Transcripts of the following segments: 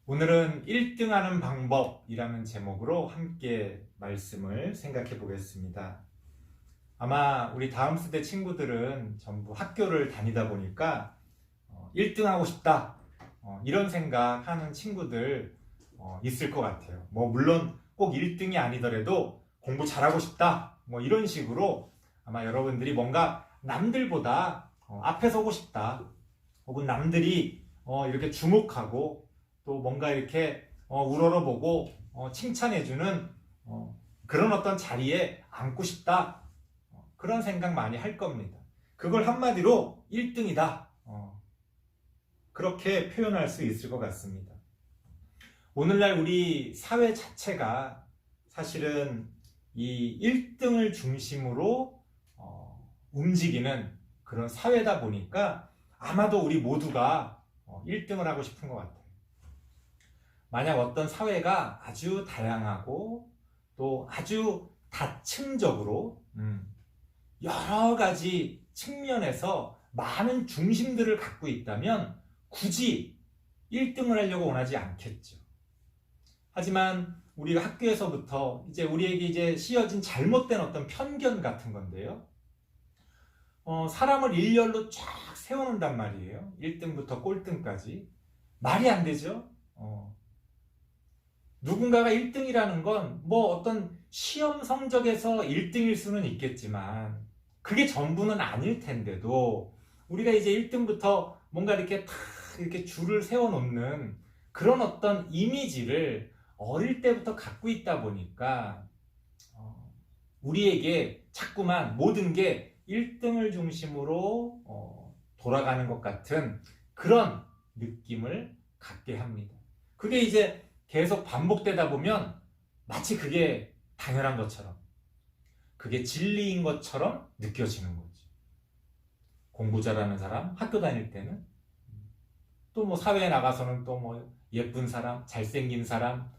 오늘은 1등하는 방법이라는 제목으로 함께 말씀을 생각해 보겠습니다. 아마 우리 다음 세대 친구들은 전부 학교를 다니다 보니까 1등하고 싶다 이런 생각하는 친구들 있을 것 같아요. 물론 꼭 1등이 아니더라도 공부 잘하고 싶다 이런 식으로 아마 여러분들이 뭔가 남들보다 앞에 서고 싶다, 혹은 남들이 이렇게 주목하고 또 뭔가 이렇게 우러러보고 칭찬해주는 그런 어떤 자리에 앉고 싶다, 그런 생각 많이 할 겁니다. 그걸 한마디로 1등이다 그렇게 표현할 수 있을 것 같습니다. 오늘날 우리 사회 자체가 사실은 이 1등을 중심으로 움직이는 그런 사회다 보니까 아마도 우리 모두가 1등을 하고 싶은 것 같아요. 만약 어떤 사회가 아주 다양하고 또 아주 다층적으로 여러 가지 측면에서 많은 중심들을 갖고 있다면 굳이 1등을 하려고 원하지 않겠죠. 하지만 우리가 학교에서부터 우리에게 이제 씌어진 잘못된 어떤 편견 같은 건데요. 사람을 일렬로 쫙 세워놓는단 말이에요. 1등부터 꼴등까지. 말이 안 되죠. 누군가가 1등이라는 건 어떤 시험 성적에서 1등일 수는 있겠지만 그게 전부는 아닐 텐데도 우리가 이제 1등부터 뭔가 이렇게 탁 이렇게 줄을 세워놓는 그런 어떤 이미지를 어릴 때부터 갖고 있다 보니까 우리에게 자꾸만 모든 게 1등을 중심으로 돌아가는 것 같은 그런 느낌을 갖게 합니다. 그게 이제 계속 반복되다 보면 마치 그게 당연한 것처럼, 그게 진리인 것처럼 느껴지는 거죠. 공부 잘하는 사람, 학교 다닐 때는, 또 사회에 나가서는 또 예쁜 사람, 잘생긴 사람,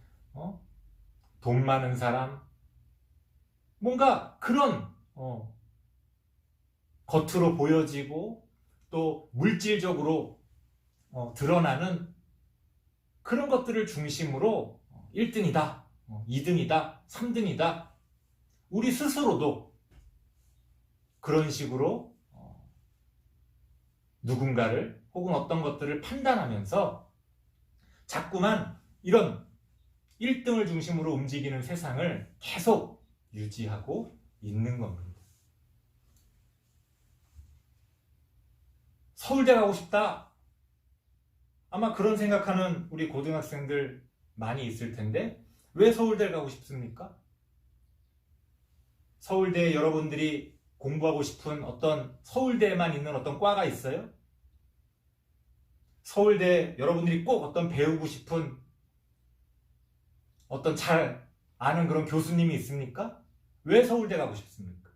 돈 많은 사람, 뭔가 그런 겉으로 보여지고 또 물질적으로 드러나는 그런 것들을 중심으로 1등이다, 2등이다, 3등이다, 우리 스스로도 그런 식으로 누군가를 혹은 어떤 것들을 판단하면서 자꾸만 이런 1등을 중심으로 움직이는 세상을 계속 유지하고 있는 겁니다. 서울대 가고 싶다, 아마 그런 생각하는 우리 고등학생들 많이 있을 텐데 왜 서울대를 가고 싶습니까? 서울대에 여러분들이 공부하고 싶은 어떤 서울대에만 있는 어떤 과가 있어요? 서울대 여러분들이 꼭 어떤 배우고 싶은 어떤 잘 아는 그런 교수님이 있습니까? 왜 서울대 가고 싶습니까?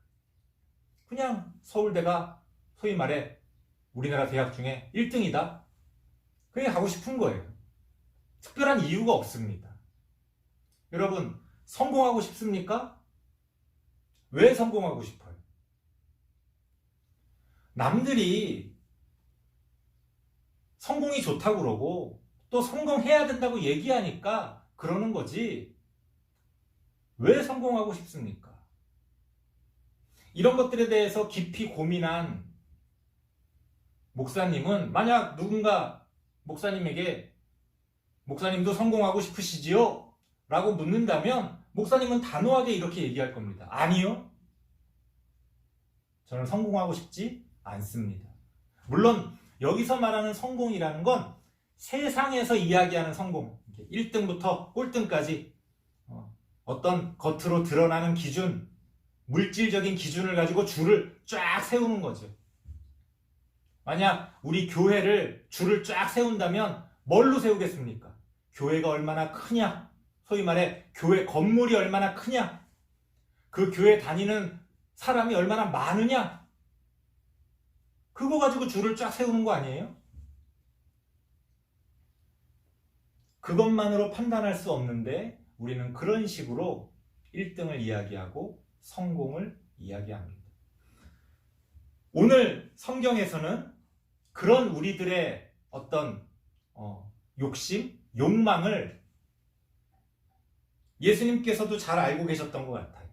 그냥 서울대가 소위 말해 우리나라 대학 중에 1등이다, 그냥 가고 싶은 거예요. 특별한 이유가 없습니다. 여러분, 성공하고 싶습니까? 왜 성공하고 싶어요? 남들이 성공이 좋다고 그러고 또 성공해야 된다고 얘기하니까 그러는 거지, 왜 성공하고 싶습니까? 이런 것들에 대해서 깊이 고민한 목사님은 만약 누군가 목사님에게 목사님도 성공하고 싶으시지요? 라고 묻는다면 목사님은 단호하게 이렇게 얘기할 겁니다. 아니요, 저는 성공하고 싶지 않습니다. 물론 여기서 말하는 성공이라는 건 세상에서 이야기하는 성공, 1등부터 꼴등까지 어떤 겉으로 드러나는 기준, 물질적인 기준을 가지고 줄을 쫙 세우는 거죠. 만약 우리 교회를 줄을 쫙 세운다면 뭘로 세우겠습니까? 교회가 얼마나 크냐? 소위 말해 교회 건물이 얼마나 크냐? 그 교회 다니는 사람이 얼마나 많으냐? 그거 가지고 줄을 쫙 세우는 거 아니에요? 그것만으로 판단할 수 없는데 우리는 그런 식으로 1등을 이야기하고 성공을 이야기합니다. 오늘 성경에서는 그런 우리들의 어떤 욕심, 욕망을 예수님께서도 잘 알고 계셨던 것 같아요.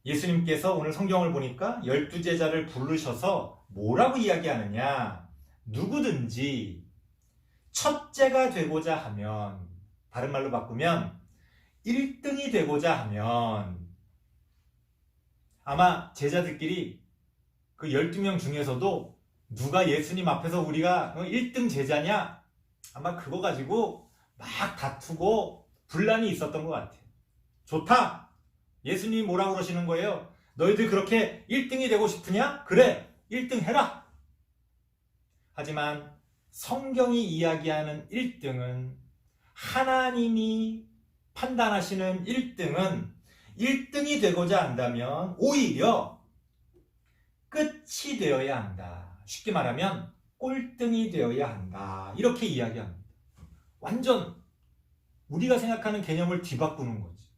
예수님께서 오늘 성경을 보니까 12제자를 부르셔서 뭐라고 이야기하느냐? 누구든지 첫째가 되고자 하면, 다른 말로 바꾸면 1등이 되고자 하면, 아마 제자들끼리 그 12명 중에서도 누가 예수님 앞에서 우리가 1등 제자냐? 아마 그거 가지고 막 다투고 분란이 있었던 것 같아요. 좋다! 예수님이 뭐라고 그러시는 거예요? 너희들 그렇게 1등이 되고 싶으냐? 그래! 1등 해라! 하지만 성경이 이야기하는 1등은, 하나님이 판단하시는 1등은 1등이 되고자 한다면 오히려 끝이 되어야 한다. 쉽게 말하면 꼴등이 되어야 한다. 이렇게 이야기합니다. 완전 우리가 생각하는 개념을 뒤바꾸는 거지.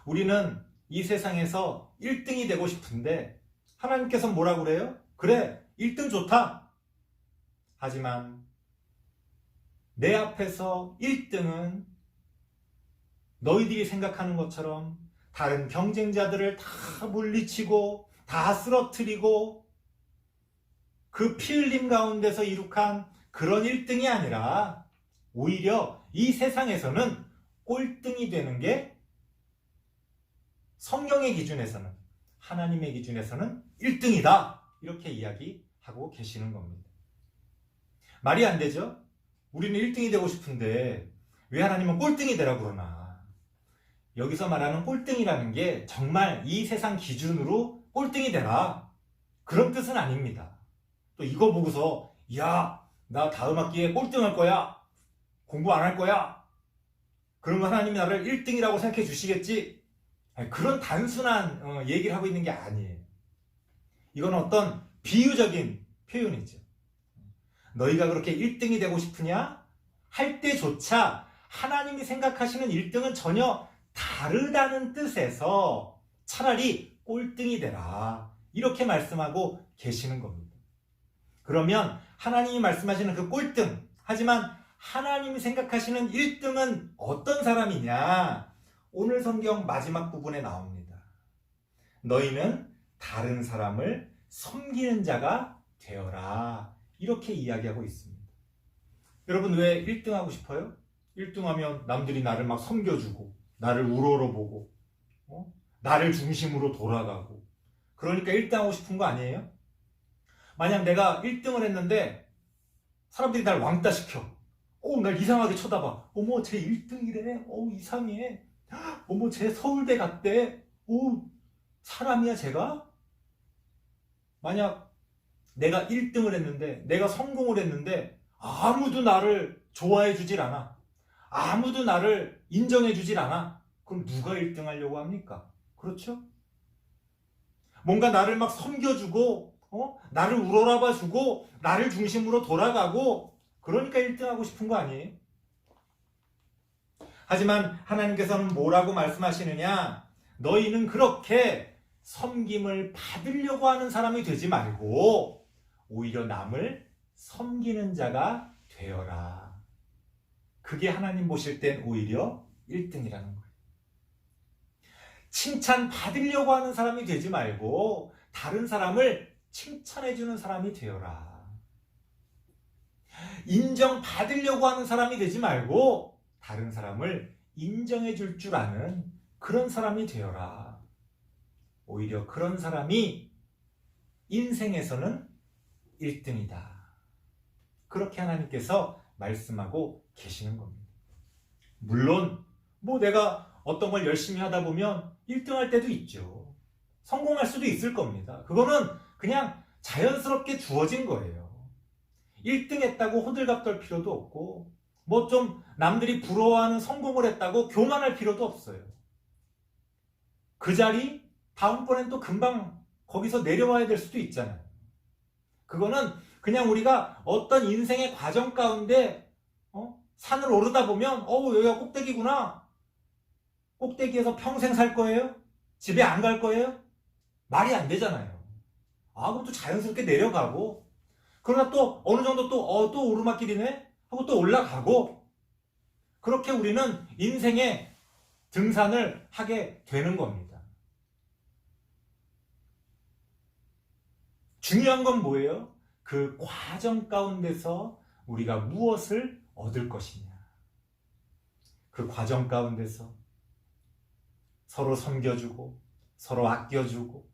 우리는 이 세상에서 1등이 되고 싶은데 하나님께서 뭐라고 그래요? 그래, 1등 좋다. 하지만 내 앞에서 1등은 너희들이 생각하는 것처럼 다른 경쟁자들을 다 물리치고 다 쓰러뜨리고 그 피 흘림 가운데서 이룩한 그런 1등이 아니라 오히려 이 세상에서는 꼴등이 되는 게 성경의 기준에서는, 하나님의 기준에서는 1등이다. 이렇게 이야기하고 계시는 겁니다. 말이 안 되죠? 우리는 1등이 되고 싶은데 왜 하나님은 꼴등이 되라고 그러나? 여기서 말하는 꼴등이라는 게 정말 이 세상 기준으로 꼴등이 되라, 그런 뜻은 아닙니다. 또 이거 보고서 야, 나 다음 학기에 꼴등할 거야, 공부 안 할 거야, 그러면 하나님이 나를 1등이라고 생각해 주시겠지? 그런 단순한 얘기를 하고 있는 게 아니에요. 이건 어떤 비유적인 표현이죠. 너희가 그렇게 1등이 되고 싶으냐? 할 때조차 하나님이 생각하시는 1등은 전혀 다르다는 뜻에서 차라리 꼴등이 되라, 이렇게 말씀하고 계시는 겁니다. 그러면 하나님이 말씀하시는 그 꼴등, 하지만 하나님이 생각하시는 1등은 어떤 사람이냐? 오늘 성경 마지막 부분에 나옵니다. 너희는 다른 사람을 섬기는 자가 되어라, 이렇게 이야기하고 있습니다. 여러분, 왜 1등 하고 싶어요? 1등 하면 남들이 나를 막 섬겨주고 나를 우러러보고 나를 중심으로 돌아가고, 그러니까 1등 하고 싶은 거 아니에요? 만약 내가 1등을 했는데 사람들이 날 왕따시켜, 날 이상하게 쳐다봐, 어머 쟤 1등이래, 이상해, 어머 쟤 서울대 갔대, 사람이야 쟤가? 만약 내가 1등을 했는데, 내가 성공을 했는데 아무도 나를 좋아해 주질 않아, 아무도 나를 인정해 주질 않아, 그럼 누가 1등 하려고 합니까? 그렇죠? 뭔가 나를 막 섬겨주고 나를 우러러봐주고 나를 중심으로 돌아가고, 그러니까 1등 하고 싶은 거 아니에요? 하지만 하나님께서는 뭐라고 말씀하시느냐? 너희는 그렇게 섬김을 받으려고 하는 사람이 되지 말고 오히려 남을 섬기는 자가 되어라. 그게 하나님 보실 땐 오히려 1등이라는 거예요. 칭찬 받으려고 하는 사람이 되지 말고 다른 사람을 칭찬해주는 사람이 되어라. 인정 받으려고 하는 사람이 되지 말고 다른 사람을 인정해줄 줄 아는 그런 사람이 되어라. 오히려 그런 사람이 인생에서는 1등이다. 그렇게 하나님께서 말씀하고 계시는 겁니다. 물론 내가 어떤 걸 열심히 하다 보면 1등 할 때도 있죠. 성공할 수도 있을 겁니다. 그거는 그냥 자연스럽게 주어진 거예요. 1등 했다고 호들갑 떨 필요도 없고 좀 남들이 부러워하는 성공을 했다고 교만할 필요도 없어요. 그 자리 다음번엔 또 금방 거기서 내려와야 될 수도 있잖아요. 그거는 그냥 우리가 어떤 인생의 과정 가운데 산을 오르다 보면 여기가 꼭대기구나, 꼭대기에서 평생 살 거예요? 집에 안 갈 거예요? 말이 안 되잖아요. 그럼 또 자연스럽게 내려가고, 그러나 또 어느 정도 또 오르막길이네 하고 또 올라가고, 그렇게 우리는 인생의 등산을 하게 되는 겁니다. 중요한 건 뭐예요? 그 과정 가운데서 우리가 무엇을 얻을 것이냐. 그 과정 가운데서 서로 섬겨주고, 서로 아껴주고,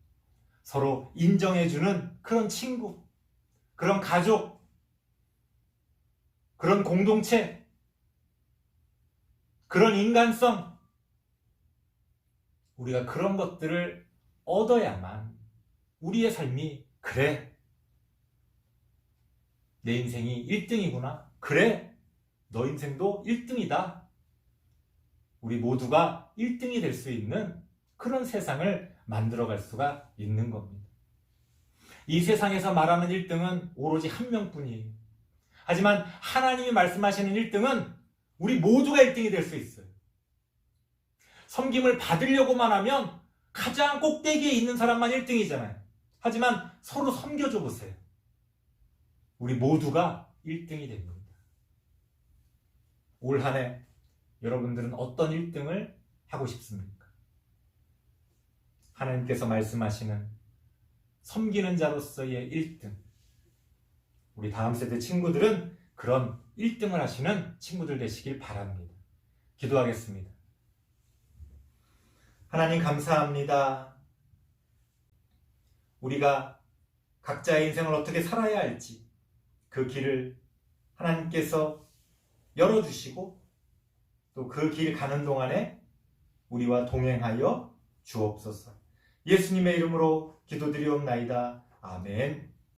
서로 인정해주는 그런 친구, 그런 가족, 그런 공동체, 그런 인간성, 우리가 그런 것들을 얻어야만 우리의 삶이, 그래, 내 인생이 1등이구나, 그래, 너 인생도 1등이다, 우리 모두가 1등이 될 수 있는 그런 세상을 만들어갈 수가 있는 겁니다. 이 세상에서 말하는 1등은 오로지 한 명뿐이에요. 하지만 하나님이 말씀하시는 1등은 우리 모두가 1등이 될 수 있어요. 섬김을 받으려고만 하면 가장 꼭대기에 있는 사람만 1등이잖아요. 하지만 서로 섬겨줘 보세요. 우리 모두가 1등이 됩니다. 올 한 해 여러분들은 어떤 1등을 하고 싶습니까? 하나님께서 말씀하시는 섬기는 자로서의 1등. 우리 다음 세대 친구들은 그런 1등을 하시는 친구들 되시길 바랍니다. 기도하겠습니다. 하나님 감사합니다. 우리가 각자의 인생을 어떻게 살아야 할지 그 길을 하나님께서 열어주시고 또 그 길 가는 동안에 우리와 동행하여 주옵소서. 예수님의 이름으로 기도드리옵나이다. 아멘.